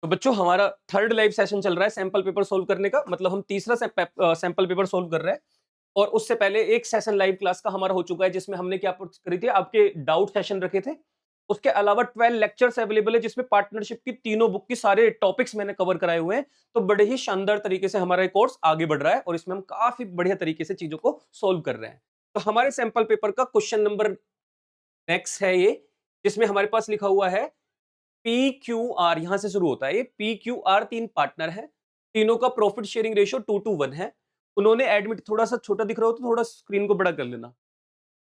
तो बच्चों हमारा थर्ड लाइव सेशन चल रहा है सैंपल पेपर सोल्व करने का, मतलब हम तीसरा सैंपल पेपर सोल्व कर रहे हैं। और उससे पहले एक सेशन लाइव क्लास का हमारा हो चुका है, जिसमें हमने क्या करी थी, आपके डाउट सेशन रखे थे। उसके अलावा 12 लेक्चर्स अवेलेबल है, जिसमें पार्टनरशिप की तीनों बुक की सारे टॉपिक्स मैंने कवर कराए हुए हैं। तो बड़े ही शानदार तरीके से हमारा ये कोर्स आगे बढ़ रहा है और इसमें हम काफी बढ़िया तरीके से चीजों को सोल्व कर रहे हैं। तो हमारे सैंपल पेपर का क्वेश्चन नंबर नेक्स्ट है ये, जिसमें हमारे पास लिखा हुआ है पी क्यू आर। यहां से शुरू होता है ये। पी क्यू आर तीन पार्टनर है, तीनों का प्रॉफिट शेयरिंग रेशियो 2:1 है। उन्होंने एडमिट, थोड़ा सा छोटा दिख रहा हो तो थोड़ा स्क्रीन को बड़ा कर लेना।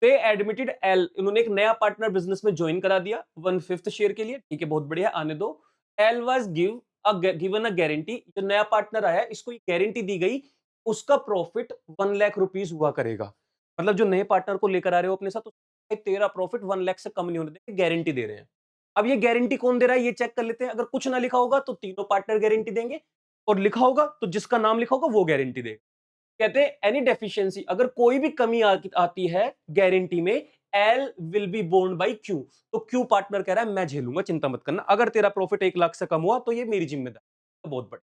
दे एडमिटेड एल, इन्होंने एक नया पार्टनर बिजनेस में ज्वाइन करा दिया 1/5 शेयर के लिए। ठीक है, बहुत बढ़िया, आने दो। L was given a guarantee, जो नया पार्टनर आया इसको गारंटी दी गई, उसका प्रॉफिट 1 लाख रुपीज हुआ करेगा। मतलब जो नए पार्टनर को लेकर आ रहे हो अपने साथ, तेरा प्रॉफिट 1 लाख से कम नहीं होने देंगे, गारंटी दे रहे हैं। अब ये गारंटी कौन दे रहा है ये चेक कर लेते हैं। अगर कुछ ना लिखा होगा तो तीनों पार्टनर गारंटी देंगे, और लिखा होगा तो जिसका नाम लिखा होगा वो गारंटी देगा। कहते हैं एनी डेफिशिएंसी, अगर कोई भी कमी आती है गारंटी में, L will be born by Q. तो क्यू पार्टनर कह रहा है मैं झेलूंगा, चिंता मत करना। अगर तेरा प्रॉफिट 1 लाख से कम हुआ तो ये मेरी जिम्मेदारी। बहुत बड़ा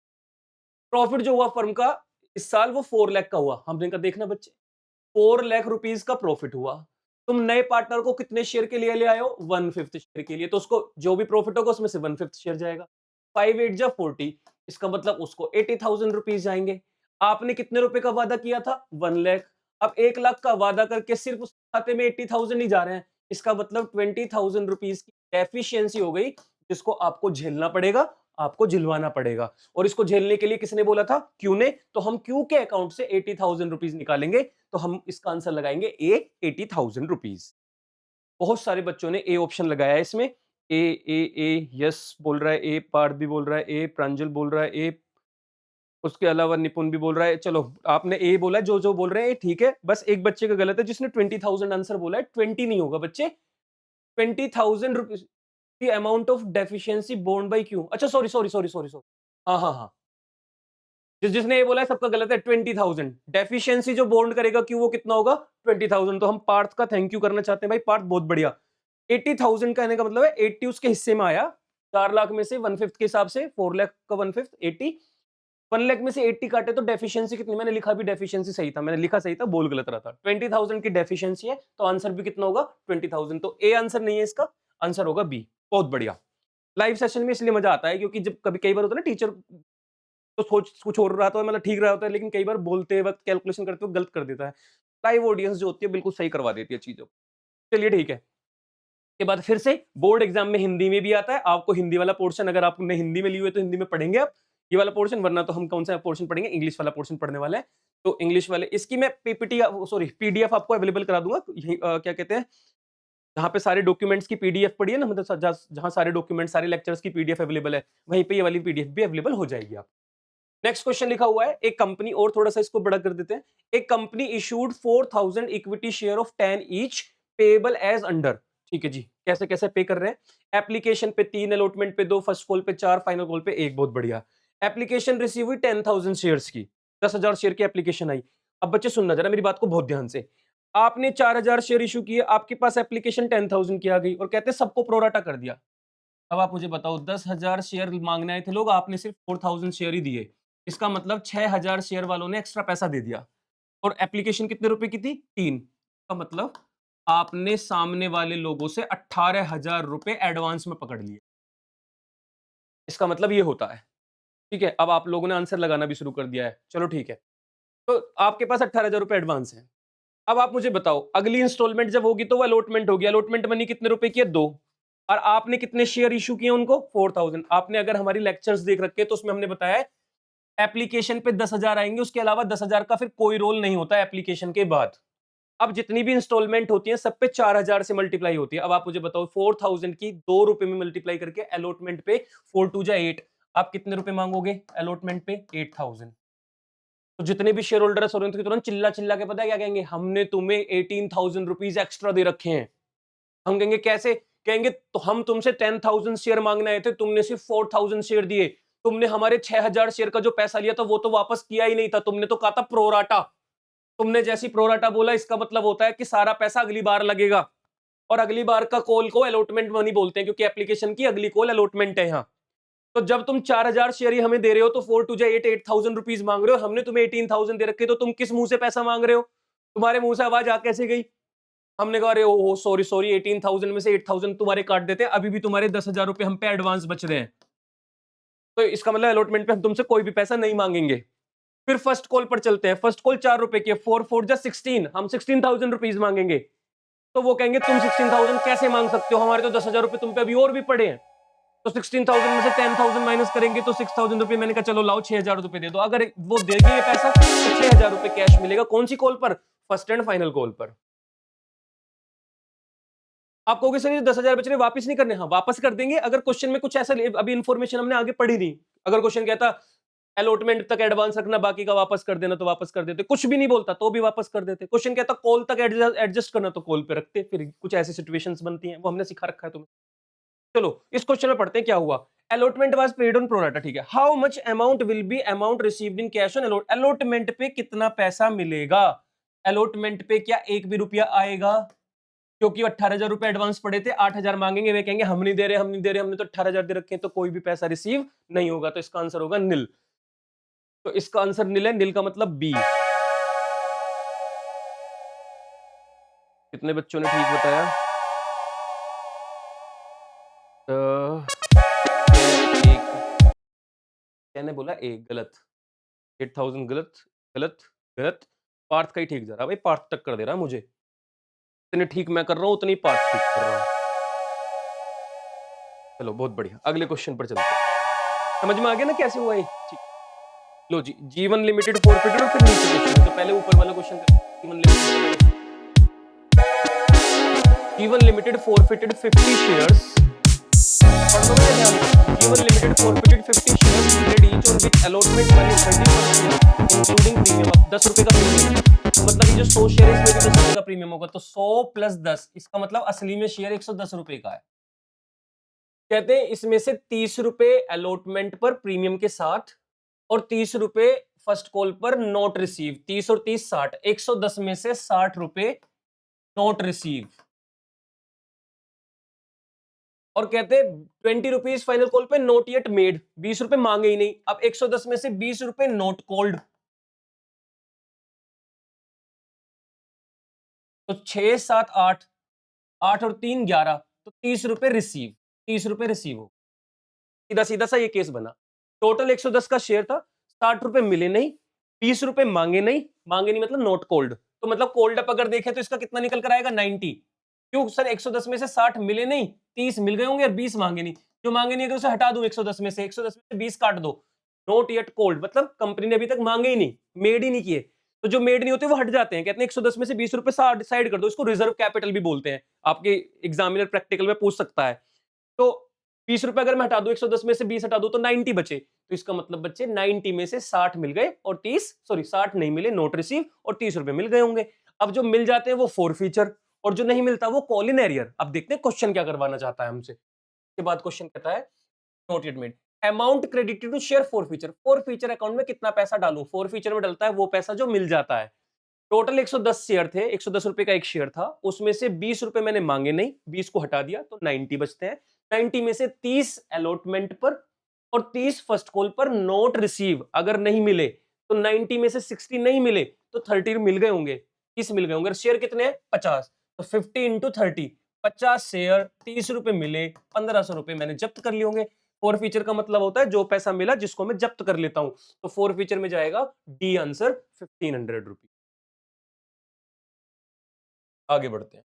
प्रॉफिट जो हुआ फर्म का इस साल, वो 4 लाख का हुआ। हमने कहा देखना बच्चे, 4 लाख रुपीज का प्रॉफिट हुआ। तुम नए पार्टनर को कितने शेयर के लिए ले आए हो? 1/5 शेयर के लिए। तो उसको जो भी प्रॉफिट होगा उसमें से 1/5 शेयर जाएगा। 5 8 जा 40, इसका मतलब उसको 80,000 रुपीज जाएंगे। आपने कितने रुपए का वादा किया था? 1 लाख। अब 1 लाख का वादा करके सिर्फ उस खाते में 80,000 ही जा रहे हैं, इसका मतलब 20,000 रुपीज की डेफिशिएंसी हो गई, जिसको आपको झेलना पड़ेगा, आपको झिलवाना पड़ेगा। और इसको झेलने के लिए किसने बोला था? क्यू ने। तो हम क्यू के अकाउंट से 80,000 रुपीज निकालेंगे। तो हम इसका आंसर लगाएंगे ए, 80,000 रुपीज। बहुत सारे बच्चों ने ए ऑप्शन लगाया है इसमें। ए ए ए यस बोल रहा है, ए पार्थ भी बोल रहा है, ए प्रांजल बोल रहा है, ए उसके अलावा निपुण भी बोल रहा है। चलो, आपने ए बोला है, जो जो बोल रहे हैं ठीक है। बस एक बच्चे का गलत है, जिसने 20,000 आंसर बोला है। 20 नहीं होगा बच्चे, 20,000 rupees the amount of deficiency borne by Q. अच्छा, sorry sorry sorry sorry sorry. हाँ हाँ हाँ, जिसने ये बोला है सबका गलत है। 20,000 डेफिशिएंसी जो बॉन्ड करेगा क्यों, वो कितना होगा? 20,000। तो हम पार्थ का थैंक यू करना चाहते हैं भाई। पार्थ बहुत बढ़िया। 80,000 कहने का मतलब है 80 उसके हिस्से में आया। 4 लाख में से 1/5 के हिसाब से 4 लाख का 1/5 80। 1 लाख में से 80 काटे तो डेफिशिएंसी कितनी? मैंने लिखा भी डेफिशिएंसी सही था, मैंने लिखा सही था, बोल गलत रहा था। 20,000 की डेफिशिएंसी है, तो आंसर भी कितना होगा? 20,000। तो ए आंसर नहीं है इसका, आंसर होगा बी। बहुत बढ़िया। लाइव सेशन में इसलिए मजा आता है क्योंकि जब कभी कई बार होता है ना, टीचर तो सोच कुछ और रहा था, मतलब ठीक रहा होता है, लेकिन कई बार बोलते वक्त कैलकुलेशन करते वक्त गलत कर देता है। लाइव ऑडियंस जो होती है बिल्कुल सही करवा देती है चीजों को। चलिए ठीक है। के बाद फिर से बोर्ड एग्जाम में हिंदी में भी आता है। आपको हिंदी वाला पोर्शन, अगर आपने हिंदी में ली हुई है तो हिंदी में पढ़ेंगे आप ये वाला पोर्शन, वरना तो हम कौन सा पोर्शन पढ़ेंगे? इंग्लिश वाला पोर्शन पढ़ने वाले हैं। तो इंग्लिश वाले इसकी मैं पीपीटी, सॉरी पीडीएफ आपको अवेलेबल करा दूंगा। क्या कहते हैं, जहाँ पे सारे डॉक्यूमेंट्स की पीडीएफ पड़ी है ना, मतलब जहाँ सारे डॉक्यूमेंट सारे लेक्चर्स की पीडीएफ अवेलेबल है, वहीं पे ये वाली पीडीएफ भी अवेलेबल हो जाएगी आप। नेक्स्ट क्वेश्चन लिखा हुआ है, एक कंपनी, और थोड़ा सा इसको बड़ा कर देते हैं। एक company issued 4,000 equity share of 10 each, payable as under. ठीक है जी, कैसे कैसे पे कर रहे हैं? एप्लीकेशन पे 3, अलॉटमेंट पे 2, फर्स्ट कॉल पे 4, फाइनल कॉल पे 1। बहुत बढ़िया। एप्लीकेशन रिसीव हुई 10,000 शेयर्स की, 10,000 शेयर की एप्लीकेशन आई। अब बच्चे सुनना जरा मेरी बात को बहुत ध्यान से। आपने 4,000 शेयर इशू किए, आपके पास एप्लीकेशन 10,000 की आ गई, और कहते हैं सबको प्रोराटा कर दिया। अब आप मुझे बताओ, 10,000 शेयर मांगने आए थे लोग, आपने सिर्फ 4,000 शेयर ही दिए। इसका मतलब 6,000 शेयर वालों ने एक्स्ट्रा पैसा दे दिया। और एप्लीकेशन कितने रुपए की थी? 3। का मतलब आपने सामने वाले लोगों से 18,000 रुपए एडवांस में पकड़ लिए। इसका मतलब ये होता है। ठीक है, अब आप लोगों ने आंसर लगाना भी शुरू कर दिया है। चलो ठीक है। तो आपके पास 18,000 रुपए एडवांस है। अब आप मुझे बताओ, अगली इंस्टॉलमेंट जब होगी तो वो अलॉटमेंट होगी। अलॉटमेंट मनी कितने रुपए की है? 2। और आपने कितने शेयर इशू किए उनको? 4,000। आपने अगर हमारी लेक्चर्स देख रखे तो उसमें हमने बताया है एप्लीकेशन पे 10,000 आएंगे, उसके अलावा 10,000 का फिर कोई रोल नहीं होता एप्लीकेशन के बाद। अब जितनी भी इंस्टॉलमेंट होती है सब पे 4,000 से मल्टीप्लाई होती है। अब आप मुझे बताओ, 4,000 की 2 रुपए में मल्टीप्लाई करके अलॉटमेंट पे 4 2 जा 8, आप कितने रुपए मांगोगे अलॉटमेंट पे? 8,000। तो जितने भी शेयर होल्डर है की तुरंत चिल्ला चिल्ला के पता है क्या कहेंगे? हमने तुम्हें 18,000 रुपीज एक्स्ट्रा दे रखे हैं। हम कहेंगे कैसे? कहेंगे तो हम तुमसे 10,000 शेयर मांगने आए थे, तुमने सिर्फ 4,000 शेयर दिए। तुमने हमारे 6,000 शेयर का जो पैसा लिया था वो तो वापस किया ही नहीं था, तुमने तो कहा था प्रोराटा। तुमने जैसी प्रोराटा बोला, इसका मतलब होता है कि सारा पैसा अगली बार लगेगा। और अगली बार का कॉल को अलॉटमेंट मनी बोलते हैं, क्योंकि एप्लीकेशन की अगली कॉल अलॉटमेंट है यहाँ। तो जब तुम 4000 शेयर ही हमें दे रहे हो तो 4 टू 8 8000 रुपीज मांग रहे हो, हमने तुम्हें 18000 दे रखे, तो तुम किस मुंह से पैसा मांग रहे हो? तुम्हारे मुंह से आवाज आ कैसे गई? हमने कहा अरे ओ सॉरी सॉरी, 18000 में से 8000 तुम्हारे काट देते हैं, अभी भी तुम्हारे 10,000 रुपए हम पे एडवांस बच रहे हैं, तो इसका मतलब अलॉटमेंट पे हम तुमसे कोई भी पैसा नहीं मांगेंगे। फिर फर्स्ट कॉल पर चलते हैं। फर्स्ट कॉल 4 रुपए की है, 4 4 जा 16, हम 16000 रुपीज मांगेंगे। तो वो कहेंगे तुम 16000 कैसे मांग सकते हो, हमारे तो 10,000 रुपए तुम पे अभी और भी पड़े हैं। तो 16,000 में से 10,000 माइनस करेंगे तो 6,000 रुपए। मैंने कहा चलो लाओ 6,000 रुपए दे दो। अगर वो देंगे ये पैसा तो 6,000 रुपए कैश मिलेगा। कौन सी कॉल पर? फर्स्ट एंड फाइनल कॉल पर। आप कहोगे सर ये 10,000 बच रहे वापस नहीं करने, हाँ वापस कर देंगे अगर क्वेश्चन में कुछ ऐसा अभी इन्फॉर्मेशन हमने आगे पढ़ी नहीं। अगर क्वेश्चन कहता अलॉटमेंट तक एडवांस रखना, बाकी का वापस कर देना, तो वापस कर देते। कुछ भी नहीं बोलता तो भी वापस कर देते। क्वेश्चन कहता कॉल तक एडजस्ट करना, तो कॉल पे रखते। फिर कुछ ऐसी सिचुएशंस बनती हैं, वो हमने सिखा रखा है तुम्हें। चलो इस क्वेश्चन में पढ़ते हैं क्या हुआ। Allotment was paid on pro rata, ठीक है। How much amount will be amount received in cash on allotment पे कितना पैसा मिलेगा? अलॉटमेंट पे क्या एक भी रुपया आएगा? क्योंकि 18,000 रुपए एडवांस पड़े थे, 8,000 मांगेंगे, वे कहेंगे हम नहीं दे रहे, हम नहीं दे रहे, हमने तो 18,000 दे रखे हैं, तो कोई भी पैसा रिसीव नहीं होगा। तो इसका आंसर होगा नील। तो इसका आंसर नील है। नील का मतलब बी। कितने बच्चों ने ठीक बताया? एक मैंने बोला एक गलत, 8,000 गलत, गलत, गलत। पार्थ का ही ठीक जा रहा भाई, पार्थ तक कर दे रहा मुझे। इतने ठीक मैं कर रहा हूं उतनी पार्थ ठीक कर रहा हूं। चलो बहुत बढ़िया, अगले क्वेश्चन पर चलते हैं। समझ में आ गया ना कैसे हुआ ये? ठीक। लो जी, जीवन लिमिटेड फॉरफिटेड और फिर नीचे क्वेश्चन। तो पहले ऊपर वाला क्वेश्चन जीवन लिमिटेड फॉरफिटेड 50 शेयर्स। जीवन limited forfeited 50 shares hundred each on which allotment money 30% including premium. अब 10 रुपए का प्रीमियम, मतलब ये जो 100 शेयर है इसमें भी 10 रुपए का प्रीमियम होगा। तो 100 प्लस 10, इसका मतलब असली में शेयर 110 रुपए का है। कहते हैं इसमें से 30 रुपए अलॉटमेंट पर प्रीमियम के साथ और 30 रुपए फर्स्ट कॉल पर नोट रिसीव। 30 और 30 60, 110 में से 60 रुपए नोट रिसीव। और कहते हैं 20 रुपीज फाइनल कॉल पे नोट येट मेड, 20 रुपए मांगे ही नहीं। अब 110 में से 20 रुपए नोट कॉल्ड, तो 6 7 8, 8 और 3 11, तो 30 रुपए रिसीव। 30 रुपए रिसीव हो, सीधा सीधा सा ये केस बना। टोटल 110 का शेयर था, 60 रुपए मिले नहीं, 20 रुपए मांगे नहीं। मांगे नहीं मतलब नॉट कॉल्ड, तो मतलब कॉल्ड अप अगर देखें तो इसका कितना निकल कर आएगा 90। क्यों सर 110 में से 60 मिले नहीं, 30 मिल गए होंगे और 20 मांगे नहीं। जो मांगे नहीं अगर उसे हटा दूं 110 में से, 110 में से 20 काट दो, नॉट येट कॉल्ड मतलब कंपनी ने अभी तक मांगे ही नहीं, मेड ही नहीं किए। तो जो मेड नहीं होते वो हट जाते हैं। कहते हैं 110 में से 20 रुपए साइड कर दो, इसको रिजर्व कैपिटल भी बोलते हैं। आपके एग्जामिनर प्रैक्टिकल में पूछ सकता है। तो 20 रुपए अगर मैं हटा दूं, 110 में से 20 हटा दूं तो 90 बचे। तो इसका मतलब बच्चे 90 में से 60 मिल गए और 60 नहीं मिले, नोट रिसीव, और 30 रुपए मिल गए होंगे। अब जो मिल जाते हैं वो फोर फीचर, और जो नहीं मिलता वो कॉल इन एरियर। अब देखते हैं क्वेश्चन क्या करवाना चाहता है हमसे। के बाद क्वेश्चन कहता है not yet made amount credited to share forfeiture. Forfeiture account में कितना पैसा डालूं? फोर फीचर में डलता है वो पैसा जो मिल जाता है। टोटल 110 शेयर थे, 110 रुपए का एक शेयर था, उसमें से 20 रुपए मैंने मांगे नहीं, 20 को हटा दिया तो 90 बचते हैं। 90 में से 30 अलॉटमेंट पर और 30 फर्स्ट कॉल पर नोट रिसीव। अगर नहीं मिले तो 90 में से 60 नहीं मिले तो 30 मिल गए होंगे। 30 मिल गए होंगे। शेयर कितने हैं? 50, तो 50 इंटू 30, 50 शेयर, 30 रुपए मिले, 1500 रुपए मैंने जब्त कर लिए होंगे। फोर फीचर का मतलब होता है जो पैसा मिला जिसको मैं जब्त कर लेता हूं। तो फोर फीचर में जाएगा डी आंसर 1500 रुपए। आगे बढ़ते हैं,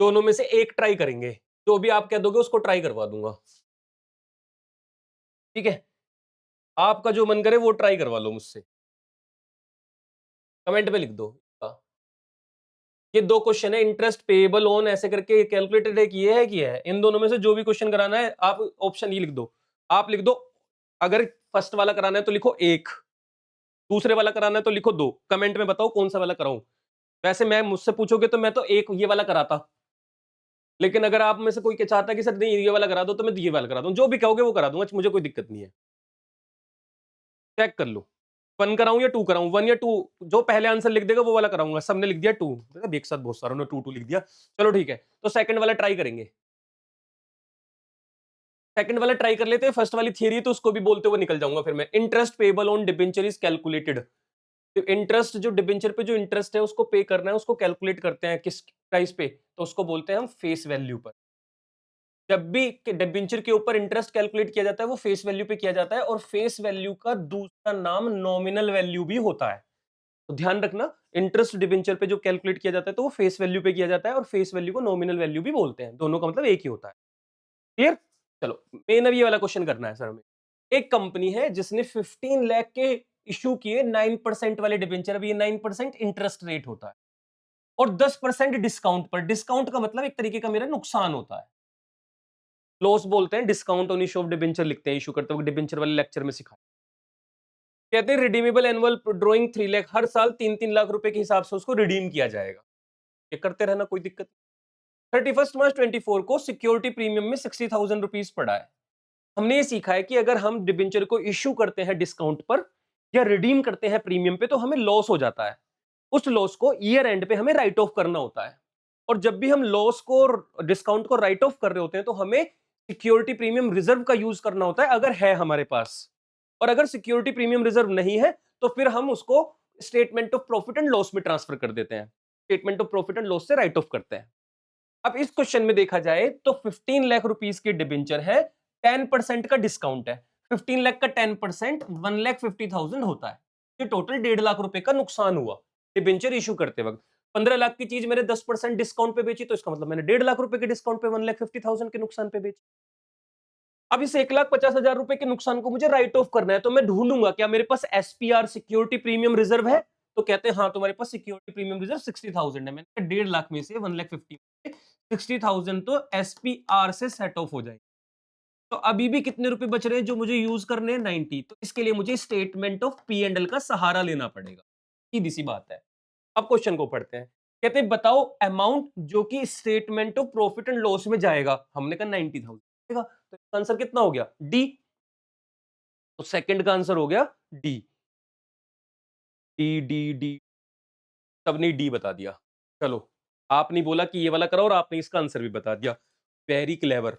दोनों में से एक ट्राई करेंगे, जो भी आप कह दोगे उसको ट्राई करवा दूंगा। ठीक है, आपका जो मन करे वो ट्राई करवा लो मुझसे, कमेंट में लिख दो। ये दो क्वेश्चन है, इंटरेस्ट पेएबल ऑन ऐसे करके कैलकुलेटेड है कि ये है कि है। इन दोनों में से जो भी क्वेश्चन कराना है आप ऑप्शन ई लिख दो। आप लिख दो, अगर फर्स्ट वाला कराना है तो लिखो एक, दूसरे वाला कराना है तो लिखो दो। कमेंट में बताओ कौन सा वाला कराऊं। वैसे मैं मुझसे पूछोगे तो मैं तो एक ये वाला कराता, लेकिन अगर आप में से कोई चाहता है कि सर नहीं ये वाला करा दो तो मैं ये वाला करा दूं। जो भी कहोगे वो करा दूंगा, मुझे कोई दिक्कत नहीं है। चेक कर लो, 1 कराऊं या 2 कराऊं। 1 या 2, जो पहले आंसर लिख देगा वो वाला कराऊंगा। सबने लिख दिया 2, एक साथ बहुत सारों ने 2 2 लिख दिया। चलो ठीक है, तो सेकंड वाला ट्राई करेंगे। सेकंड वाला ट्राई कर लेते हैं, फर्स्ट वाली थियरी तो उसको भी बोलते हुए निकल जाऊंगा फिर मैं। Interest payable on debenture is calculated. तो इंटरेस्ट जो डिबेंचर पे जो इंटरेस्ट है उसको पे करना है, उसको कैलकुलेट करते हैं किस प्राइस पे, तो उसको बोलते हैं हम फेस वैल्यू पर। जब भी डिबेंचर के ऊपर इंटरेस्ट कैलकुलेट किया जाता है वो फेस वैल्यू पे किया जाता है, और फेस वैल्यू का दूसरा नाम नॉमिनल वैल्यू भी होता है। तो ध्यान रखना, इंटरेस्ट डिबेंचर पे जो कैलकुलेट किया जाता है तो वो फेस वैल्यू पे किया जाता है, और फेस वैल्यू को नॉमिनल वैल्यू भी बोलते हैं, दोनों का मतलब एक ही होता है। क्लियर? चलो, मेन अब ये वाला क्वेश्चन करना है सर हमें। एक कंपनी है जिसने 15 लाख के इश्यू किए 9% वाले डिबेंचर। अब ये 9% इंटरेस्ट रेट होता है और 10% डिस्काउंट पर। डिस्काउंट का मतलब एक तरीके का मेरा नुकसान होता है, लॉस बोलते हैं, discount on issue of debenture लिखते हैं इश्यू करते वक्त, डिबेंचर वाले लेक्चर में सिखाया। कहते हैं रिडीमेबल एनुअल ड्रॉइंग 3 लाख, हर साल 3-3 लाख रुपए के हिसाब से उसको रिडीम किया जाएगा। ये करते रहना, कोई दिक्कत नहीं। 31 मार्च 24 को सिक्योरिटी प्रीमियम में 60,000 रुपीज पड़ा है। हमने ये सीखा है कि अगर हम डिबेंचर को इश्यू करते हैं डिस्काउंट पर या रिडीम करते हैं प्रीमियम पे तो हमें लॉस हो जाता है। उस लॉस को ईयर एंड पे हमें राइट ऑफ करना होता है, और जब भी हम लॉस को, डिस्काउंट को राइट ऑफ कर रहे होते हैं तो हमें सिक्योरिटी प्रीमियम रिजर्व का यूज करना होता है, अगर है हमारे पास। और अगर सिक्योरिटी प्रीमियम रिजर्व नहीं है तो फिर हम उसको statement of profit and loss में ट्रांसफर कर देते हैं, statement of profit and loss से राइट ऑफ करते हैं। अब इस क्वेश्चन में देखा जाए तो 15 लाख रुपीस की डिबेंचर है, 10% का डिस्काउंट है। 15 लाख का 10% 1,50,000 होता है। ये टोटल 1.5 लाख रुपए का नुकसान हुआ डिबेंचर इशू करते वक्त। 15 लाख की चीज मैंने 10% डिस्काउंट पे बेची, तो इसका मतलब मैंने 1.5 लाख रुपए के डिस्काउंट पे 1,50,000 के नुकसान पे बेची। अब इस 1,50,000 रुपए के नुकसान को मुझे राइट ऑफ करना है, तो मैं ढूंढूंगा क्या मेरे पास एसपीआर सिक्योरिटी प्रीमियम रिजर्व है। तो कहते हैं हाँ तुम्हारे पास सिक्योरिटी प्रीमियम रिजर्व 60,000 है। मैंने 1.5 लाख में से 1,50,000 60,000 तो एसपीआर से सेट ऑफ हो जाएगी। तो अभी भी कितने रुपए बच रहे हैं जो मुझे यूज करने हैं? 90। तो इसके लिए मुझे statement of P and L का सहारा लेना पड़ेगा। सीधी सी बात है। अब क्वेश्चन को पढ़ते हैं। कहते हैं बताओ अमाउंट जो कि statement of profit and loss में जाएगा। हमने कहा 90,000, तो इसका आंसर कितना हो गया? डी। तो सेकंड का आंसर हो गया डी। डी डी डी, सबने डी बता दिया। चलो, आपने बोला कि ये वाला करो और आपने इसका आंसर भी बता दिया। Very clever.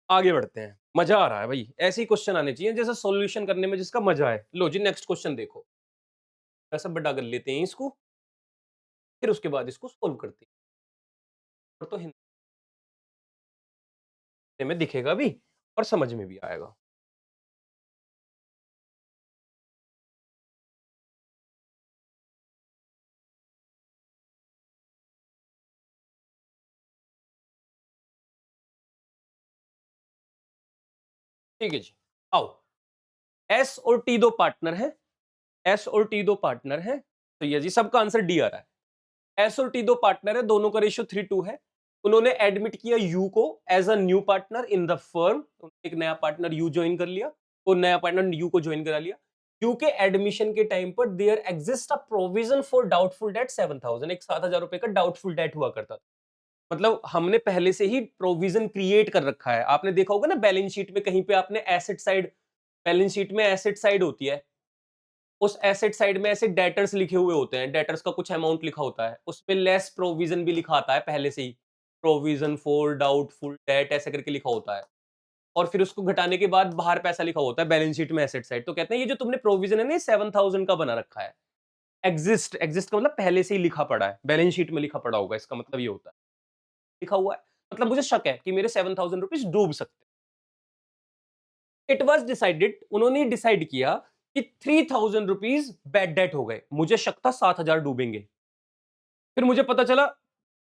आगे बढ़ते हैं। मजा आ रहा है भाई, ऐसे ही क्वेश्चन आने चाहिए जैसे सॉल्यूशन करने में जिसका मजा आए। लो जी, नेक्स्ट क्वेश्चन देखो। ऐसा बड़ा कर लेते हैं इसको, फिर उसके बाद इसको सोल्व करते हैं। और तो हिंदी में दिखेगा भी और समझ में भी आएगा। ठीक है जी, आओ। एस और टी दो पार्टनर हैं। एस और टी दो पार्टनर हैं, तो ये जी सबका आंसर डी आ रहा है। एस और टी दो पार्टनर है, दोनों का रेशियो 3:2 है। उन्होंने एडमिट किया यू को as a new partner in the firm. एक नया पार्टनर यू ज्वाइन कर लिया, वो नया पार्टनर यू को ज्वाइन करा लिया। यू के एडमिशन के टाइम पर there exist a provision for doubtful debt 7,000। एक 7,000 रुपए का डाउटफुल डेट हुआ करता था। मतलब हमने पहले से ही प्रोविजन क्रिएट कर रखा है। आपने देखा होगा ना बैलेंस शीट में, कहीं पे आपने एसेट साइड, बैलेंस शीट में एसेट साइड होती है, उस एसेट साइड में ऐसे डेटर्स लिखे हुए होते हैं, डेटर्स का कुछ अमाउंट लिखा होता है, उसमें लेस प्रोविजन भी लिखा आता है पहले से ही, प्रोविजन फॉर डाउटफुल डेट ऐसे करके लिखा होता है, और फिर उसको घटाने के बाद बाहर पैसा लिखा होता है बैलेंस शीट में एसेट साइड। तो कहते हैं ये जो तुमने प्रोविजन है ना 7,000 का बना रखा है। एग्जिस्ट, एग्जिस्ट का मतलब पहले से ही लिखा पड़ा है, बैलेंस शीट में लिखा पड़ा होगा, इसका मतलब ये होता है। लिखा हुआ है मतलब मुझे शक है कि मेरे 7,000 रुपीज डूब सकते हैं। इट वॉज डिसाइडेड, उन्होंने डिसाइड किया कि 3,000 रुपीज बैड डेट हो गए। मुझे शक था 7,000 डूबेंगे, फिर मुझे पता चला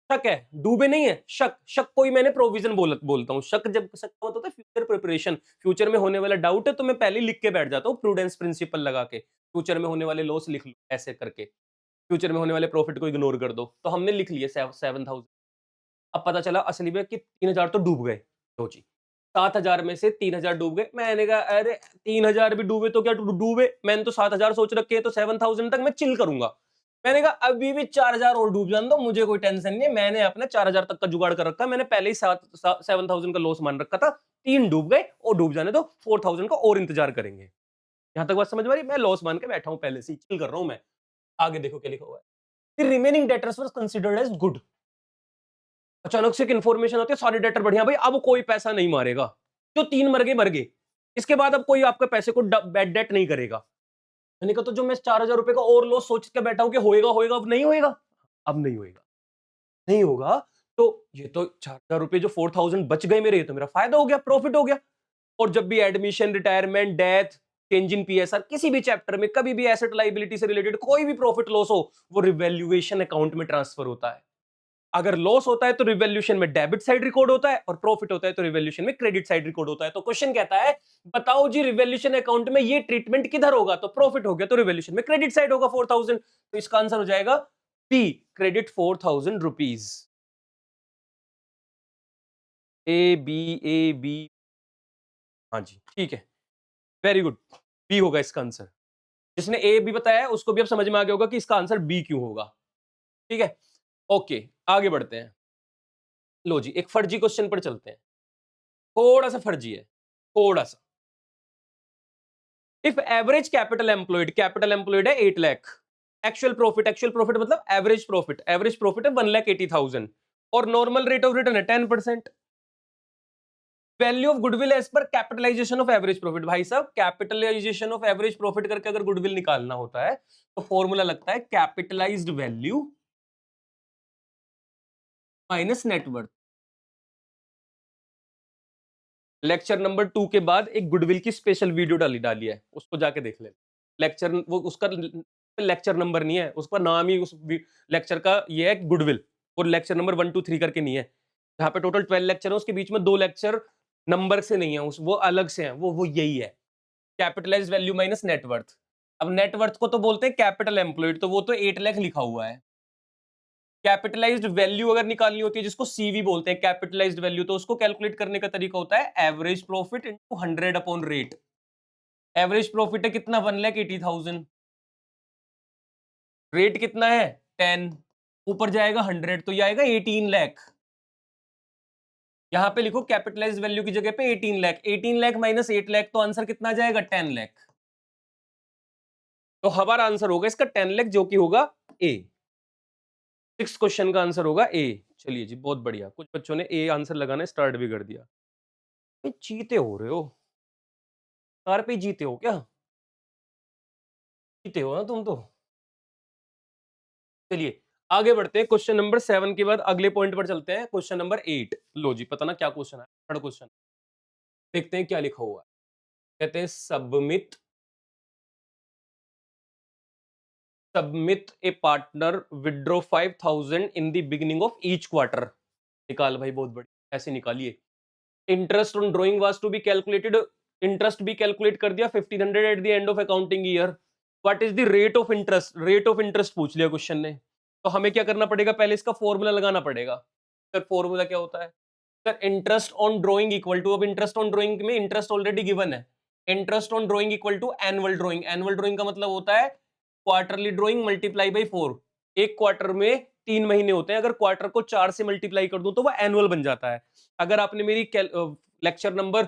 शक है, डूबे नहीं है, शक। शक कोई मैंने प्रोविजन बोलता हूँ। शक जब शक का मतलब होता है फ्यूचर प्रिपरेशन, फ्यूचर में होने वाला डाउट है तो मैं पहले ही लिख के बैठ जाता हूँ प्रूडेंस प्रिंसिपल लगा के। फ्यूचर में होने वाले लॉस लिख लो ऐसे करके, फ्यूचर में होने वाले प्रॉफिट को इग्नोर कर दो। तो हमने लिख लिए 7,000। अब पता चला असली में कि 3,000 तो डूब गए। लो जी, 7,000 में से 3,000 डूब गए। मैंने कहा अरे 3,000 भी डूबे तो क्या डूबे, मैंने तो 7,000 सोच रखे हैं, तो 7,000 तक मैं चिल करूंगा। मैंने कहा अभी भी 4,000 और डूब जाने दो, मुझे कोई टेंशन नहीं है। मैंने अपने 4,000 तक का जुगाड़ कर रखा, मैंने पहले ही 7,000 का लॉस मान रखा था। 3 डूब गए और डूब जाने दो, 4,000 का और इंतजार करेंगे। यहां तक बात समझ में आ रही? मैं लॉस मान के बैठा हूं, पहले से ही चिल कर रहा हूं मैं। आगे देखो क्या लिखा हुआ है। The remaining debtors was considered as good। अचानक से एक इन्फॉर्मेशन आती है, सारे डेटर बढ़िया भाई, अब कोई पैसा नहीं मारेगा, जो 3 मर गए, इसके बाद अब कोई आपके पैसे को बैड डेट नहीं करेगा। मैंने कहा तो जो मैं 4000 रुपए का और लॉस सोच के बैठा हूं कि होएगा होएगा, अब नहीं होएगा, अब नहीं होएगा, नहीं होगा। तो ये तो 4000 रुपए जो 4000 बच गए मेरे, ये तो मेरा फायदा हो गया, प्रॉफिट हो गया। और जब भी admission, retirement, death, change in PSR, किसी भी चैप्टर में कभी भी एसेट लाइबिलिटी से रिलेटेड कोई भी प्रॉफिट लॉस हो, वो रिवैल्यूएशन अकाउंट में ट्रांसफर होता है। अगर लॉस होता है तो रिवैल्यूएशन में डेबिट साइड रिकॉर्ड होता है, और प्रॉफिट होता है तो रिवैल्यूएशन में क्रेडिट साइड रिकॉर्ड होता है। तो क्वेश्चन कहता है बताओ जी रिवैल्यूएशन अकाउंट में ये ट्रीटमेंट किधर होगा, तो प्रॉफिट हो गया तो रिवैल्यूएशन में क्रेडिट साइड होगा 4000। तो इसका आंसर हो जाएगा B, credit 4000 rupees. A B, हाँ जी ठीक है, वेरी गुड, बी होगा इसका आंसर। जिसने ए बी बताया है उसको भी अब समझ में आ गया होगा कि इसका आंसर बी क्यों होगा। ठीक है, ओके, आगे बढ़ते हैं। लो जी, एक फर्जी क्वेश्चन पर चलते हैं, थोड़ा सा फर्जी है, थोड़ा सा। इफ एवरेज कैपिटल एम्प्लॉयड है 8 लाख, एक्चुअल प्रॉफिट मतलब एवरेज प्रॉफिट है 1,80,000, और नॉर्मल रेट ऑफ रिटर्न है 10%। Value of goodwill as per capitalisation of average profit. भाई साहब, कैपिटलाइजेशन ऑफ एवरेज प्रॉफिट करके अगर गुडविल निकालना होता है तो फॉर्मूला लगता है capitalised value minus net worth. Lecture number 2 के बाद एक गुडविल की स्पेशल वीडियो डाली है, उसको जाके देख ले। लेक्चर वो उसका लेक्चर नंबर नहीं है, उसका नाम ही उस लेक्चर का ये है गुडविल, और लेक्चर नंबर 1 2 3 करके नहीं है। जहाँ पे टोटल 12 लेक्चर है उसके बीच में 2 लेक्चर नंबर से नहीं है, उस वो अलग से हैं, वो यही है, कैपिटलाइज्ड वैल्यू माइनस नेटवर्थ। अब नेटवर्थ को तो बोलते हैं कैपिटल एम्प्लॉयड, तो वो तो 8 लाख लिखा हुआ है। कैपिटलाइज्ड वैल्यू अगर निकालनी होती है, जिसको सीवी बोलते हैं, कैपिटलाइज्ड वैल्यू, तो उसको कैलकुलेट करने का तरीका होता है average profit into 100 upon rate. Average profit है कितना, 1,80,000, रेट कितना है 10, ऊपर जाएगा 100, तो ये आएगा 18 लाख। यहां पे लिखो कैपिटलाइज्ड वैल्यू की जगह पे 18 लाख, 18 लाख माइनस 8 लाख, तो आंसर कितना आ जाएगा 10 लाख। तो हमारा आंसर होगा इसका 10 लाख, जो कि होगा ए। 6 क्वेश्चन का आंसर होगा ए। चलिए जी, बहुत बढ़िया, कुछ बच्चों ने ए आंसर लगाना स्टार्ट भी कर दिया। चीते हो रहे हो, कार पे जीते हो क्या, जीते हो ना तुम तो। चलिए आगे बढ़ते हैं, क्वेश्चन नंबर 7 के बाद अगले पॉइंट पर चलते हैं, क्वेश्चन नंबर 8। लो जी, पता ना क्या क्वेश्चन है, थर्ड क्वेश्चन, देखते हैं क्या लिखा हुआ है। कहते हैं submit a partner withdraw 5,000 in the beginning of each quarter. निकाल भाई, बहुत बड़ी, ऐसे निकालिए। Interest on drawing was to be calculated, interest भी कैलकुलेट कर दिया 1500 at the end of accounting year. What is the rate of interest, rate of interest पूछ लिया क्वेश्चन ने, तो हमें क्या करना पड़ेगा, पहले इसका फॉर्मूला लगाना पड़ेगा। सर फॉर्मूला क्या होता है, sir interest on drawing equal to, अब इंटरेस्ट ऑन ड्रॉइंग में इंटरेस्ट ऑलरेडी गिवन है, interest on drawing equal to annual drawing. Annual drawing का मतलब होता है क्वार्टरली ड्रॉइंग मल्टीप्लाई बाई 4। एक क्वार्टर में 3 महीने होते हैं, अगर क्वार्टर को 4 से मल्टीप्लाई कर दूं तो वो एनुअल बन जाता है। अगर आपने मेरी लेक्चर नंबर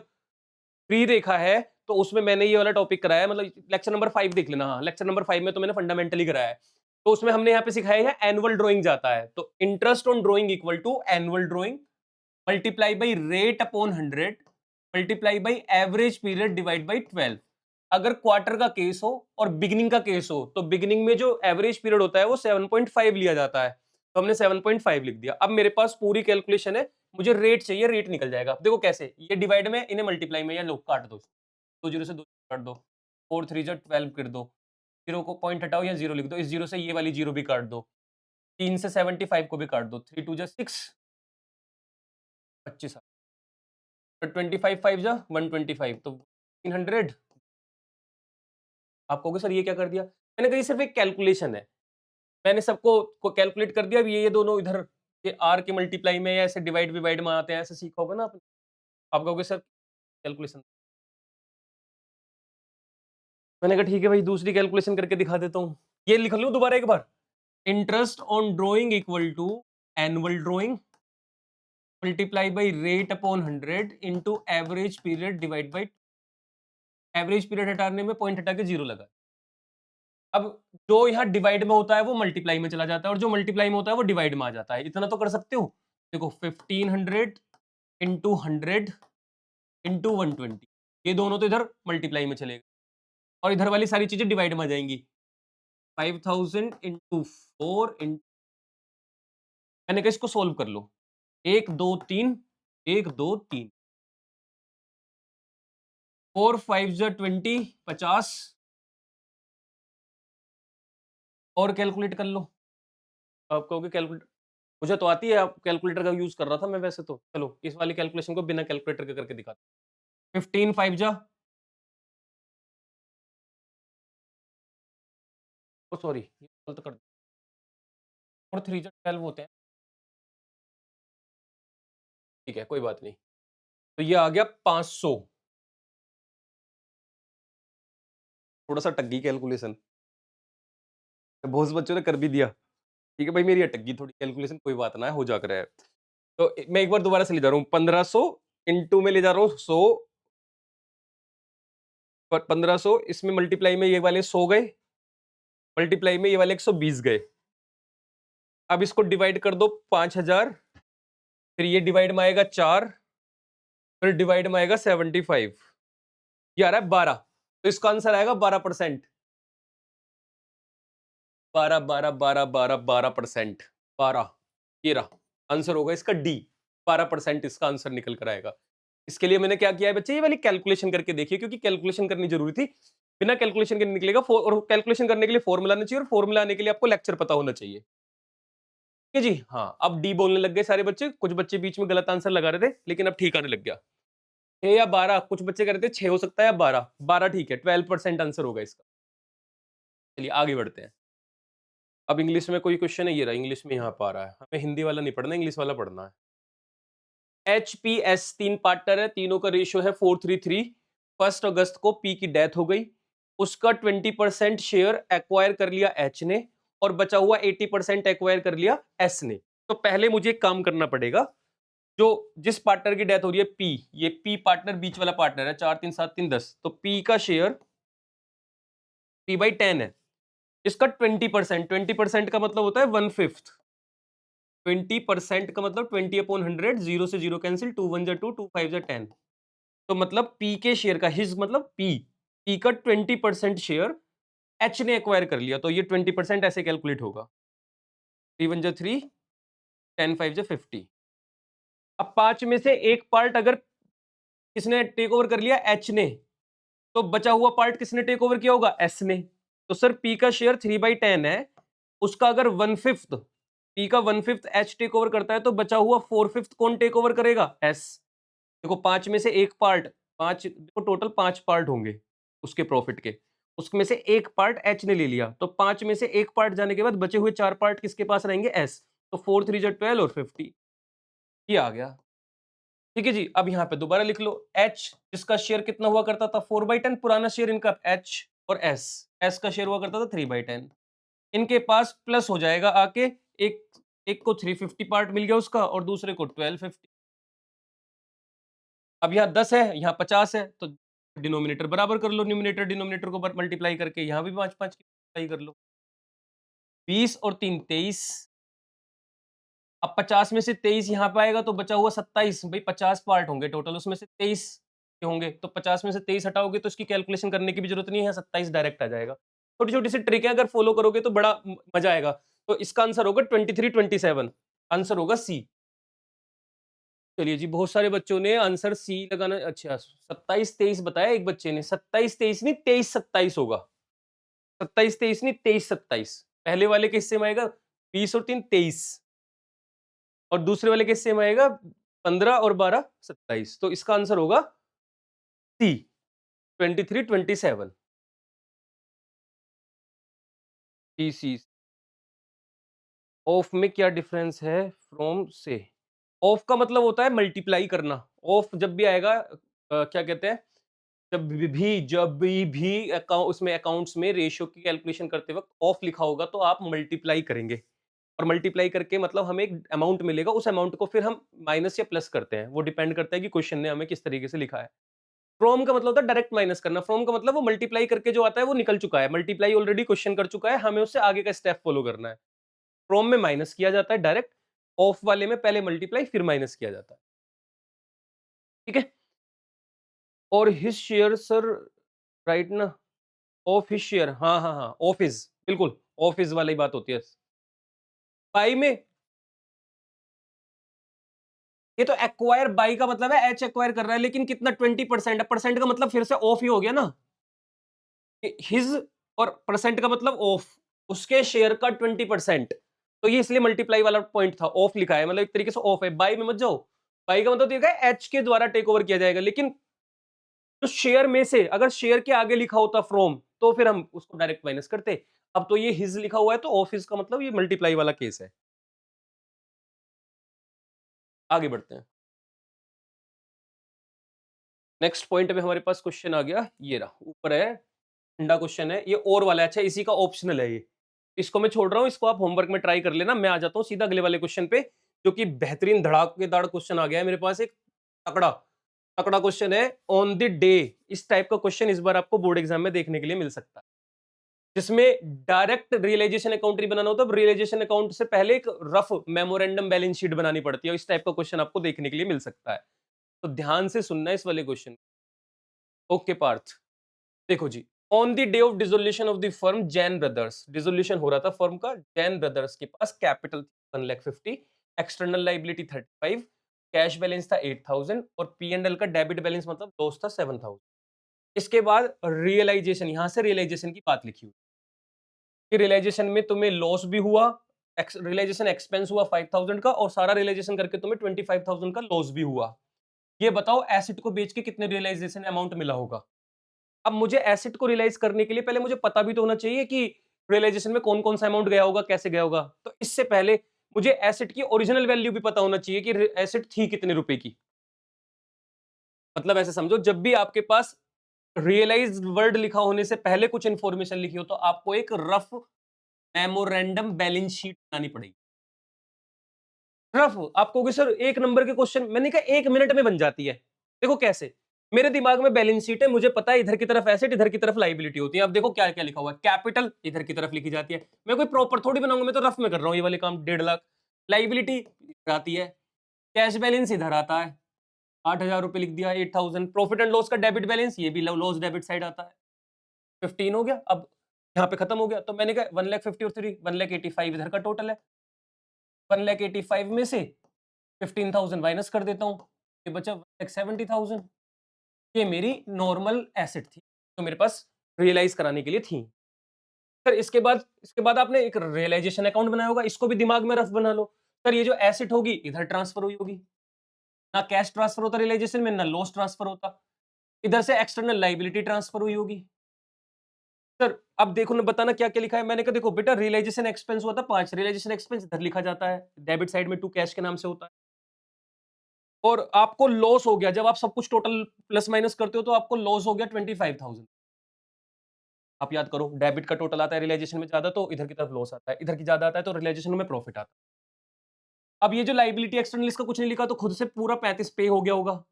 3 देखा है तो उसमें मैंने ये वाला टॉपिक कराया है, मतलब लेक्चर नंबर 5 देख लेना। हाँ, लेक्चर नंबर 5 में तो मैंने फंडामेंटली कराया है, तो उसमें हमने यहाँ पे सिखाया है एनुअल ड्रॉइंग जाता है, तो interest on drawing equal to annual drawing multiply by rate upon 100 multiply by average period divide by 12। अगर क्वार्टर का केस हो और बिगिनिंग का केस हो, तो बिगिनिंग में जो एवरेज पीरियड होता है वो 7.5 लिया जाता है, तो हमने 7.5 लिख दिया। अब मेरे पास पूरी कैलकुलेशन है, मुझे रेट चाहिए, रेट निकल जाएगा। देखो कैसे, ये डिवाइड में, इन्हें मल्टीप्लाई में, या लोग काट दो, 2 जीरो से 2 काट दो, 4 3 जा 12 कर दो, जीरो को पॉइंट हटाओ या जीरो लिख दो, इस जीरो से ये वाली जीरो भी काट दो, 3 से 75 को भी काट दो, 3 2 जा 6, 25, 25 5 जा 125, तो 300। आप कहोगे सर ये क्या कर दिया, मैंने कहा ये सिर्फ एक कैलकुलेशन है, मैंने सबको को कैलकुलेट कर दिया। अब ये दोनों इधर ये आर के मल्टीप्लाई में या ऐसे डिवाइड डिवाइड में आते हैं, ऐसे सीखा होगा ना आपने। आप कहोगे सर कैलकुलेशन, मैंने कहा ठीक है भाई, दूसरी कैलकुलेशन करके दिखा देता हूँ। ये लिख लूँ दोबारा एक बार, interest on drawing equal to annual drawing multiply by rate upon 100 into average period divide by, average period हटाने में पॉइंट हटा के जीरो लगा। अब जो यहाँ डिवाइड में होता है वो मल्टीप्लाई में चला जाता है, और जो मल्टीप्लाई में होता है वो डिवाइड में आ जाता है, इतना तो कर सकते हो। देखो 1500 इंटू 100 इंटू 120, ये दोनों तो इधर मल्टीप्लाई में चलेगा और इधर वाली सारी चीजें डिवाइड में आ जाएंगी। 5000 इंटू 4 मैंने कहा इसको सोल्व कर लो। 1 2 3 1 2 3 4 5 जा 20 50 और कैलकुलेट कर लो। आप कहोगे कैलकुलेटर, मुझे तो आती है, आप कैलकुलेटर का यूज कर रहा था मैं वैसे तो। चलो इस वाली कैलकुलेशन को बिना कैलकुलेटर के करके दिखाता हूं। 15 5 जा, ओ सॉरी गलत कर दिया, और 3 जा 12 होते हैं। ठीक है कोई बात नहीं, तो ये आ गया 500। थोड़ा सा टग्गी कैलकुलेशन, बहुत से बच्चों ने कर भी दिया। ठीक है भाई, मेरी अटक गई थोड़ी कैलकुलेशन, कोई बात ना है, हो जा कर है। तो मैं एक बार दोबारा से ले जा रहा हूँ। 1500 इंटू में ले जा रहा हूँ 100, पर 1500 इसमें मल्टीप्लाई में ये वाले 100 गए, मल्टीप्लाई में ये वाले 120 गए। अब इसको डिवाइड कर दो 5000, फिर ये डिवाइड में आएगा 4, फिर डिवाइड में आएगा 75, ये आ रहा है 12। तो इसका आंसर आएगा 12%। 12 12 12 12 12%, 12, ये रहा आंसर होगा इसका डी। 12% इसका आंसर निकल कर आएगा। इसके लिए मैंने क्या किया है बच्चे, ये वाली कैलकुलेशन करके देखिए, क्योंकि कैलकुलेशन करनी जरूरी थी। बिना कैलकुलेशन के नहीं निकलेगा, और कैलकुलेशन करने के लिए फॉर्मूला आना चाहिए, और फॉर्मूला आने के लिए आपको लेक्चर पता होना चाहिए। ठीक है जी, हाँ अब डी बोलने लग गए सारे बच्चे। कुछ बच्चे बीच में गलत आंसर लगा रहे थे, लेकिन अब ठीक आने लग गया। 6 या 12, कुछ बच्चे कह रहे थे 6 हो सकता है या 12। 12 ठीक है, 12% आंसर होगा इसका। चलिए आगे बढ़ते हैं। अब इंग्लिश में कोई क्वेश्चन है, ये रहा इंग्लिश में यहाँ पा रहा है। हमें हिंदी वाला नहीं पढ़ना, इंग्लिश वाला पढ़ना है। एचपीएस 3 पार्टनर है, तीनों का रेशियो है 4:3:3। 1 अगस्त को पी की डेथ हो गई, उसका 20% शेयर एक्वायर कर लिया एच ने, और बचा हुआ 80% एक्वायर कर लिया एस ने। तो पहले मुझे एक काम करना पड़ेगा, जो जिस पार्टनर की डेथ हो रही है पी, ये पी पार्टनर बीच वाला पार्टनर है, 4 3 7 3 10, तो पी का शेयर p/10 है। इसका 20%, 20% का मतलब होता है 1/5। 20% का मतलब 20/100, 0 से 0 कैंसिल, 2 1 जा 2, 2 5 जा 10। तो मतलब पी के शेयर का, हिज मतलब पी का 20% शेयर एच ने एक्वायर कर लिया, तो ये 20% ऐसे कैलकुलेट होगा। 3 1 जा 3, 10 5 जा 50। अब 5 में से एक पार्ट अगर किसने टेक ओवर कर लिया, एच ने, तो बचा हुआ पार्ट किसने टेक ओवर किया होगा, एस ने। तो सर पी का शेयर 3/10 है, उसका अगर 1/5 पी का 1/5 एच टेक ओवर करता है, तो बचा हुआ 4/5 कौन टेक ओवर करेगा, एस। देखो 5 में से एक पार्ट, 5 देखो टोटल 5 पार्ट होंगे उसके प्रॉफिट के, उसमें से एक पार्ट एच ने ले लिया, तो 5 में से एक पार्ट जाने के बाद बचे हुए 4 पार्ट किसके पास रहेंगे, एस। तो 4 3 जा 12 और 50, ये आ गया। ठीक है जी, अब यहाँ पे दोबारा लिख लो। एच जिसका शेयर कितना हुआ करता था, 4/10, पुराना शेयर इनका एच, और एस, एस का शेयर हुआ करता था 3/10। इनके पास प्लस हो जाएगा आके, एक एक को 350 पार्ट मिल गया उसका, और दूसरे को 1250। अब यहाँ 10 है, यहाँ 50 है, तो डिनोमिनेटर बराबर कर लो, न्यूमिनेटर डिनोमिनेटर को मल्टीप्लाई करके, यहाँ भी 5 5 की मल्टीप्लाई कर लो। 20 और 3 23। अब 50 में से 23 यहाँ पे आएगा, तो बचा हुआ 27। भाई 50 पार्ट होंगे टोटल, उसमें से 23 के होंगे, तो 50 में से 23 हटाओगे तो इसकी कैलकुलेशन करने की भी जरूरत नहीं है, 27 डायरेक्ट आ जाएगा। छोटी छोटी सी ट्रिक है, अगर फॉलो करोगे तो बड़ा मजा आएगा। तो इसका आंसर होगा 23 27, आंसर होगा सी। चलिए जी, बहुत सारे बच्चों ने आंसर सी लगाना, अच्छा 27 23 बताया एक बच्चे ने। 27 23 नहीं, 23 27 होगा। 27 23 नहीं, 23 27। पहले वाले के हिस्से में आएगा 20 और 3 23, और दूसरे वाले के हिस्से में आएगा 15 और 12 27। तो इसका आंसर होगा सी, 23 27। सी ऑफ में क्या डिफरेंस है फ्रॉम से? ऑफ का मतलब होता है मल्टीप्लाई करना। ऑफ जब भी आएगा क्या कहते हैं, जब भी अकाउंट, उसमें अकाउंट्स में रेशियो की कैलकुलेशन करते वक्त ऑफ लिखा होगा, तो आप मल्टीप्लाई करेंगे, और मल्टीप्लाई करके मतलब हमें एक अमाउंट मिलेगा, उस अमाउंट को फिर हम माइनस या प्लस करते हैं। वो डिपेंड करता है कि क्वेश्चन ने हमें किस तरीके से लिखा है। फ्रॉम का मतलब होता है डायरेक्ट माइनस करना। फ्रॉम का मतलब वो मल्टीप्लाई करके जो आता है वो निकल चुका है, मल्टीप्लाई ऑलरेडी क्वेश्चन कर चुका है, हमें उससे आगे का स्टेप फॉलो करना है। फ्रॉम में माइनस किया जाता है डायरेक्ट, ऑफ वाले में पहले मल्टीप्लाई फिर माइनस किया जाता है, ठीक है। और हिज शेयर सर, राइट ना, ऑफ हिज शेयर, हाँ हाँ हाँ, ऑफ हिज, बिल्कुल ऑफ हिज वाली बात होती है। पाई में ये तो एक्वायर बाई का मतलब है एच एक्वायर कर रहा है, लेकिन कितना 20% है, परसेंट का मतलब फिर से ऑफ ही हो गया ना। हिज और परसेंट का मतलब ऑफ, उसके शेयर का 20%, तो ये इसलिए मल्टीप्लाई वाला पॉइंट था, ऑफ लिखा है, मतलब एक तरीके से ऑफ है, बाई में मत जाओ। बाई का मतलब देखा है एच के द्वारा टेक ओवर किया जाएगा, लेकिन तो शेयर में से अगर शेयर के आगे लिखा होता फ्रॉम, तो फिर हम उसको डायरेक्ट माइनस करते। अब तो ये हिज लिखा हुआ है, तो ऑफ हिज का मतलब ये मल्टीप्लाई वाला केस है। आगे बढ़ते हैं। नेक्स्ट पॉइंट में हमारे पास क्वेश्चन आ गया, ये रहा ऊपर है, ठंडा क्वेश्चन है ये, और वाला है। अच्छा, इसी का ऑप्शनल है ये, इसको मैं छोड़ रहा हूँ, इसको आप होमवर्क में ट्राई कर लेना। मैं आ जाता हूँ सीधा अगले वाले क्वेश्चन पे, जो कि बेहतरीन धड़ाकेदार क्वेश्चन आ गया है मेरे पास, एक तकड़ा तकड़ा क्वेश्चन है ऑन द डे। इस टाइप का क्वेश्चन इस बार आपको बोर्ड एग्जाम में देखने के लिए मिल सकता है, जिसमें डायरेक्ट रियलाइजेशन अकाउंट नहीं बनाना होता, रियलाइजेशन अकाउंट से पहले एक रफ मेमोरेंडम बैलेंस शीट बनानी पड़ती है। इस टाइप का क्वेश्चन आपको देखने के लिए मिल सकता है, तो ध्यान से सुनना है इस वाले क्वेश्चन। ओके पार्थ, देखो जी, on the day of dissolution of the firm Jain brothers, dissolution हो रहा था फर्म का, जैन ब्रदर्स के पास capital 1,50,000, external liability 35, cash balance था 8,000 और पी एंड एल का डेबिट बैलेंस मतलब लॉस था 7,000। इसके बाद रियलाइजेशन, यहां से रियलाइजेशन की बात लिखी हुई कि रियलाइजेशन में तुम्हें लॉस भी हुआ, रियलाइजेशन एक्सपेंस हुआ 5,000 का, और सारा रियलाइजेशन करके तुम्हें 25,000 का लॉस भी हुआ। ये बताओ एसेट को बेच के कितने रियलाइजेशन अमाउंट मिला होगा। अब मुझे एसेट को रियलाइज करने के लिए पहले मुझे पता भी तो होना चाहिए कि रियलाइजेशन में कौन कौन सा अमाउंट गया होगा, कैसे गया होगा। तो इससे पहले मुझे एसेट की ओरिजिनल वैल्यू भी पता होना चाहिए कि एसेट थी कितने रुपए की। मतलब ऐसे समझो, जब भी आपके पास रियलाइज वर्ड लिखा होने से पहले कुछ इंफॉर्मेशन लिखी हो, तो आपको एक रफ मेमोरेंडम बैलेंस शीट बनानी पड़ेगी। रफ, आप कहोगे सर एक नंबर के क्वेश्चन, मैंने कहा 1 मिनट में बन जाती है। देखो कैसे, मेरे दिमाग में बैलेंस शीट है, मुझे पता है इधर की तरफ एसेट, इधर की तरफ लाइबिलिटी होती है। अब देखो क्या क्या लिखा हुआ है, कैपिटल इधर की तरफ लिखी जाती है। मैं कोई प्रॉपर थोड़ी बनाऊंगा, मैं तो रफ में कर रहा हूँ ये वाले काम। 1.5 लाख लाइबिलिटी आती है, कैश बैलेंस इधर आता है, 8,000 रुपए लिख दिया, 8,000। प्रॉफिट एंड लॉस का डेबिट बैलेंस, ये भी लॉस डेबिट साइड आता है, 15 हो गया। अब यहाँ पे खत्म हो गया, तो मैंने कहा 1,50,000 और 3 1,85,000 इधर का टोटल है। 1,85,000 में से 15,000 माइनस कर देता हूँ, ये बचा 1,70,000। ये मेरी नॉर्मल एसेट थी, जो मेरे पास रियलाइज कराने के लिए थी। सर इसके बाद आपने एक रियलाइजेशन अकाउंट बनाया होगा, इसको भी दिमाग में रफ बना लो। सर ये जो एसेट होगी इधर ट्रांसफर हुई होगी, ना कैश ट्रांसफर होता रियलाइजेशन में, ना लॉस ट्रांसफर होता। इधर से एक्सटर्नल लाइबिलिटी ट्रांसफर हुई होगी। सर अब देखो ना, बताना क्या क्या लिखा है। मैंने कहा देखो बेटा, रियलाइजेशन एक्सपेंस हुआ था 5, रियलाइजेशन एक्सपेंस इधर लिखा जाता है, डेबिट साइड में टू कैश के नाम से होता है। और आपको लॉस हो गया, जब आप सब कुछ टोटल प्लस माइनस करते हो, तो आपको लॉस हो गया 25,000। आप याद करो, डेबिट का टोटल आता है रियलाइजेशन में ज्यादा, तो इधर की तरफ लॉस आता है, इधर की ज्यादा आता है तो रियलाइजेशन में प्रॉफिट आता है। अब ये जो लाइबिलिटी एक्सटर्नल, इसका कुछ नहीं लिखा, तो खुद से पूरा 35 पे हो गया होगा।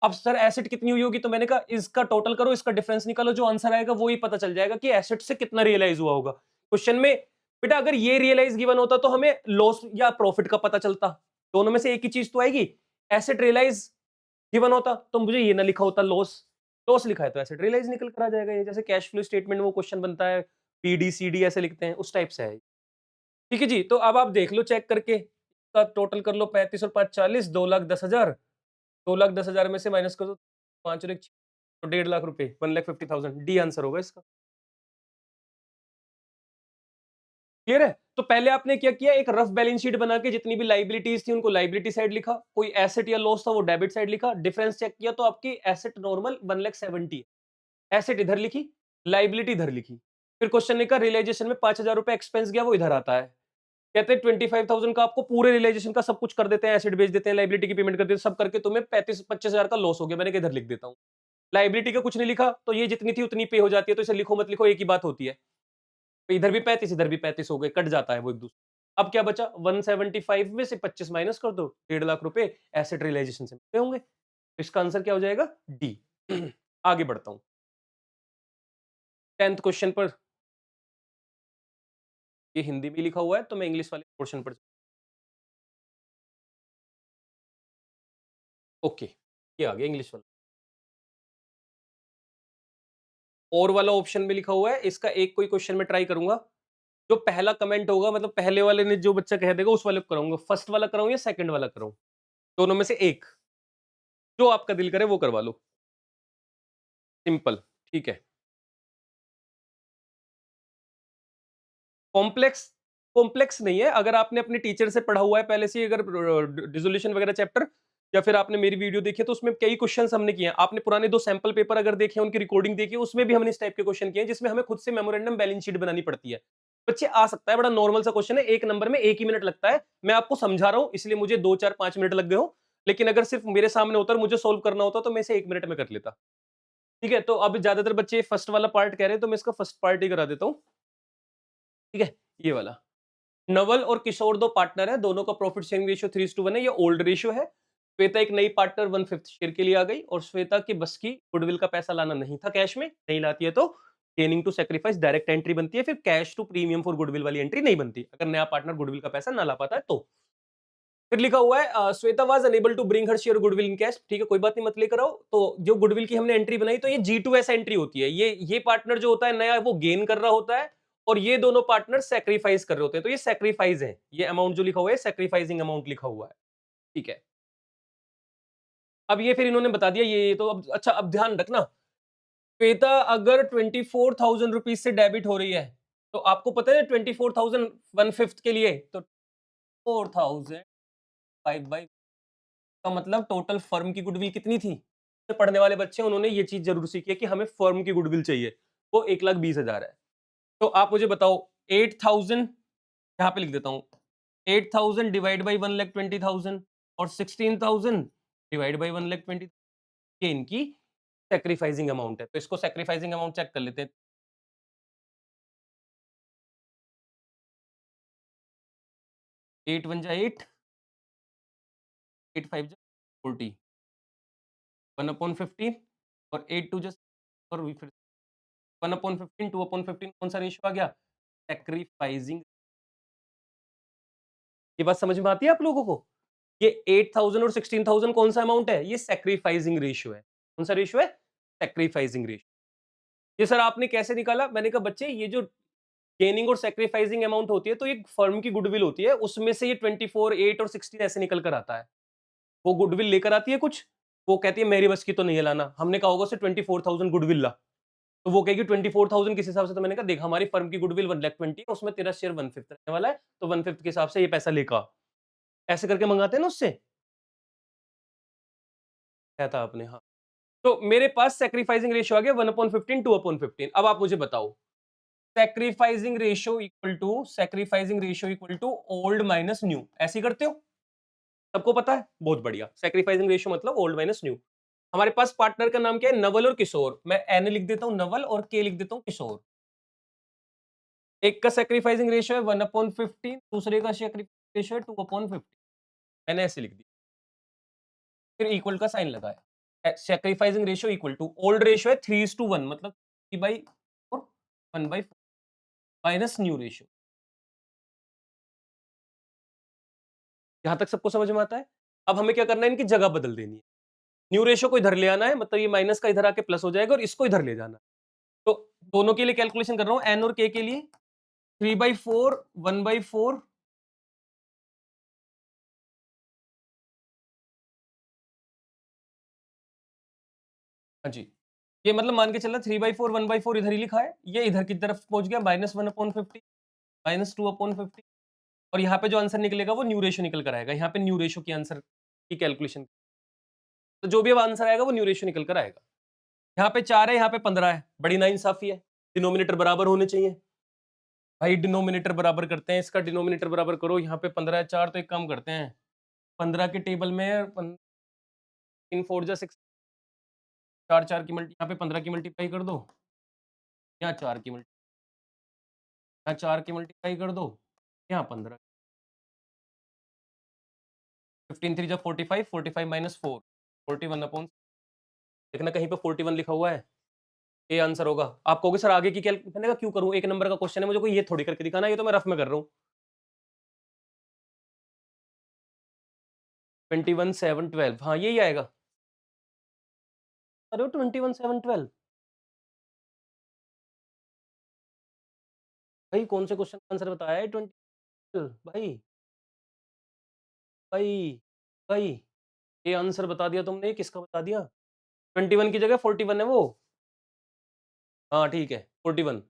अब सर एसेट कितनी हुई होगी, तो मैंने कहा इसका टोटल करो, इसका डिफरेंस निकालो, जो आंसर आएगा वो ही पता चल जाएगा कि एसेट से कितना रियलाइज हुआ होगा। क्वेश्चन में बेटा अगर ये रियलाइज गिवन होता, तो हमें लॉस या प्रॉफिट का पता चलता, दोनों में से एक ही चीज तो आएगी। एसेट रियलाइज गिवन होता तो मुझे ये ना लिखा होता लॉस, लॉस लिखा है तो एसेट रियलाइज निकल कर आ जाएगा। ये जैसे कैश फ्लो स्टेटमेंट में वो क्वेश्चन बनता है, पीडी सीडी ऐसे लिखते हैं, उस टाइप से है। ठीक है जी, तो अब आप देख लो चेक करके, इसका टोटल कर लो, 35 और 5 40, 2,10,000, 2,10,000 में से माइनस कर दो 5 और 1 तो 1.5 लाख रुपए, 1,50,000, डी आंसर होगा इसका। क्लियर है? तो पहले आपने क्या किया, एक रफ बैलेंस शीट बना के जितनी भी लाइबिलिटीज थी उनको लाइबिलिटी साइड लिखा, कोई एसेट या लॉस था वो डेबिट साइड लिखा, डिफरेंस चेक किया तो आपकी एसेट नॉर्मल 1,70,000, एसेट इधर लिखी, लाइबिलिटी इधर लिखी। फिर क्वेश्चन ने कहा रियलाइजेशन में 5,000 रुपए एक्सपेंस गया, वो इधर आता है। कहते हैं 25,000 का आपको पूरे रियलाइजेशन का सब कुछ कर देते हैं, एसेट बेच देते हैं, लाइबिलिटी की पेमेंट कर देते हैं, सब करके तुम्हें 25,000 का लॉस हो गया। मैंने इधर लिख देता हूँ, लाइबिलिटी का कुछ नहीं लिखा, तो ये जितनी थी उतनी पे हो जाती है, तो इसे लिखो मत लिखो एक ही बात होती है। तो इधर भी 35 इधर भी 35 हो गए, कट जाता है वो एक दूसरे। अब क्या बचा, 175 में से 25 माइनस कर दो, 1.5 लाख रुपए एसेट रियलाइजेशन से मिलते होंगे। तो इसका आंसर क्या हो जाएगा, डी। आगे बढ़ता हूं 10th क्वेश्चन पर। ये हिंदी में लिखा हुआ है, तो मैं इंग्लिश वाले पोर्शन पर ओके, ये आ गया इंग्लिश वाला। और वाला ऑप्शन में लिखा हुआ है, इसका एक कोई क्वेश्चन मैं ट्राई करूँगा। जो पहला कमेंट होगा मतलब पहले वाले ने जो बच्चा कह देगा उस वाले को कराऊँगा। फर्स्ट वाला कराऊँ या सेकंड वाला कराऊँ? दोनों में से एक, जो आपका दिल करे वो करवा लो। सिंपल, ठीक है। कॉम्प्लेक्स कॉम्प्लेक्स नहीं है, अगर आपने अपने टीचर से पढ़ा हुआ है पहले से ही, अगर डिसोल्यूशन वगैरह चैप्टर, या फिर आपने मेरी वीडियो देखी है तो उसमें कई क्वेश्चंस हमने किए हैं। आपने पुराने 2 सैंपल पेपर अगर देखे हैं, उनकी रिकॉर्डिंग देखी है, उसमें भी हमने इस टाइप के क्वेश्चन किए हैं जिसमें हमें खुद से मेमोरेंडम बैलेंस शीट बनानी पड़ती है। बच्चे आ सकता है, बड़ा नॉर्मल सा क्वेश्चन है, 1 नंबर में 1 ही मिनट लगता है। मैं आपको समझा रहा हूँ इसलिए मुझे 2, 4, 5 मिनट लग गए हों, लेकिन अगर सिर्फ मेरे सामने होता और मुझे सॉल्व करना होता तो मैं इसे 1 मिनट में कर लेता। ठीक है? तो अब ज्यादातर बच्चे फर्स्ट वाला पार्ट कह रहे हैं तो मैं इसका फर्स्ट पार्ट ही करा देता हूँ। ठीक है? ये वाला। नवल और किशोर 2 पार्टनर हैं, दोनों का प्रॉफिट शेयरिंग रेशियो 3:1 है, ये ओल्ड रेशियो है। श्वेता एक नई पार्टनर 1/5 शेयर के लिए आ गई और श्वेता के बस की गुडविल का पैसा लाना नहीं था कैश में, नहीं लाती है तो gaining to sacrifice direct entry बनती है, फिर cash to premium for goodwill वाली एंट्री नहीं बनती, अगर नया पार्टनर गुडविल का पैसा ना ला पाता है तो। फिर लिखा हुआ है Shweta was unable to bring her share goodwill in cash, ठीक है कोई बात नहीं मत लेकर आओ। तो जो गुडविल की हमने एंट्री बनाई तो ये G2S एंट्री होती है, ये पार्टनर जो होता है नया वो गेन कर रहा होता है और ये दोनों पार्टनर सैक्रिफाइस कर रहे होते हैं, तो ये सैक्रिफाइस है, ये अमाउंट जो लिखा हुआ है सैक्रिफाइसिंग अमाउंट लिखा हुआ है। ठीक है, अब ये फिर इन्होंने बता दिया ये तो अब अच्छा अब ध्यान रखना, श्वेता अगर 24,000 रुपीज से डेबिट हो रही है तो आपको पता है 24,000 1/5 के लिए तो 4,000 5 बाई का मतलब टोटल फर्म की गुडविल कितनी थी? पढ़ने वाले बच्चे हैं, उन्होंने ये चीज़ ज़रूर सीखी है कि हमें फर्म की गुडविल चाहिए, वो 1,20,000 है। तो आप मुझे बताओ 8,000 यहाँ पे लिख देता हूँ, 8,000 डिवाइड बाय 1,20,000 और 16,000 डिवाइड बाय 1,20,000 ये इनकी सैक्रिफाइसिंग अमाउंट है। तो इसको सैक्रिफाइसिंग अमाउंट चेक कर लेते हैं। 8 1 जा 8, 8 5 जा 40, 1/15 और 8 2 जा और फिर 1/15, 2/15 कौन सा रेशियो आ गया? सैक्रिफाइसिंग। ये बात समझ में आती है आप लोगों को? ये 8,000 और 16,000 कौन सा अमाउंट है? ये सैक्रिफाइसिंग रेशियो है। कौन सा रेशियो है? Sacrificing ratio. ये सर आपने कैसे निकाला? मैंने कहा बच्चे ये जो गेनिंग और सैक्रिफाइसिंग अमाउंट होती है तो एक फर्म की गुडविल होती है, उसमें से ये 24, 8 और 16 ऐसे निकल कर आता है। वो गुडविल लेकर आती है कुछ, वो कहती है मेरी बस की तो नहीं है लाना। हमने कहा होगा उसे 24,000 गुडविल ला। तो वो कहेगी 24,000 किस हिसाब से? तो मैंने कहा देख हमारी फर्म की गुडविल 1,20,000 है, उसमें तेरा शेयर 1/5 रहने वाला है, तो 1/5 के हिसाब से ये पैसा लेकर आ। ऐसे करके मंगाते हैं ना उससे, कहता आपने हाँ। तो मेरे पास सैक्रिफाइसिंग रेशियो आ गया 1/15, 2/15। अब आप मुझे बताओ, sacrificing ratio equal to old minus new, ऐसे ही करते हो? सबको पता है? बहुत बढ़िया। सैक्रिफाइसिंग रेशियो मतलब ओल्ड माइनस न्यू। हमारे पास पार्टनर का नाम क्या है? नवल और किशोर। मैं एन लिख देता हूँ नवल और के लिख देता हूँ किशोर। एक का सैक्रिफाइसिंग रेशियो है 1/15, दूसरे का सैक्रिफाइसिंग रेशियो है 2/50। मैंने ऐसे लिख दिया, फिर इक्वल का साइन लगाया। Sacrificing ratio equal to old ratio है 3:1 मतलब 3/4 1/4 माइनस न्यू रेशियो। यहाँ तक सबको समझ में आता है? अब हमें क्या करना है, इनकी जगह बदल देनी है। न्यू रेशियो को इधर ले आना है, मतलब ये माइनस का इधर आके प्लस हो जाएगा और इसको इधर ले जाना है। तो दोनों के लिए कैलकुलेशन कर रहा हूँ, एन और के लिए 3/4 1/4। हाँ जी, ये मतलब मान के चलना 3/4 1/4 इधर ही लिखा है, ये इधर की तरफ पहुंच गया -1/50 -2/50 और यहाँ पे जो आंसर निकलेगा वो न्यू रेशियो निकल कर आएगा। यहाँ पे न्यू रेशियो की आंसर की कैलकुलेशन, तो जो भी अब आंसर आएगा वो न्यू रेशियो निकल कर आएगा। यहाँ पे 4 है, यहाँ पे 15 है, बड़ी नाइंसाफी है। डिनोमिनेटर बराबर होने चाहिए। भाई डिनोमिनेटर बराबर करते हैं, इसका डिनोमिनेटर बराबर करो। यहाँ पे 15 है, 4 तो एक काम करते हैं, 15 के टेबल में 3 4 जा 6, 4 4 की मल्टी, यहाँ पे 15 की मल्टीप्लाई कर दो, यहाँ 4 की मल्टी, यहाँ 4 की मल्टीप्लाई कर दो, यहाँ 15, 15 3 जा 45, 45 माइनस 4, 41 अपॉन, देखना कहीं पे 41 लिखा हुआ है, ये आंसर होगा। आप कहोगे सर आगे की कैल, मैंने कहा क्यों करूँ, एक नंबर का क्वेश्चन है, मुझे कोई ये थोड़ी करके दिखाना, ये तो मैं रफ में कर रहा हूँ। 21 7 12 हाँ, यही आएगा। अरे 21 7 12 भाई कौन से क्वेश्चन का आंसर बताया है 20 भाई? भाई, भाई ये आंसर बता दिया तुमने, किसका बता दिया? 21 की जगह 41 है वो। हाँ, ठीक है 41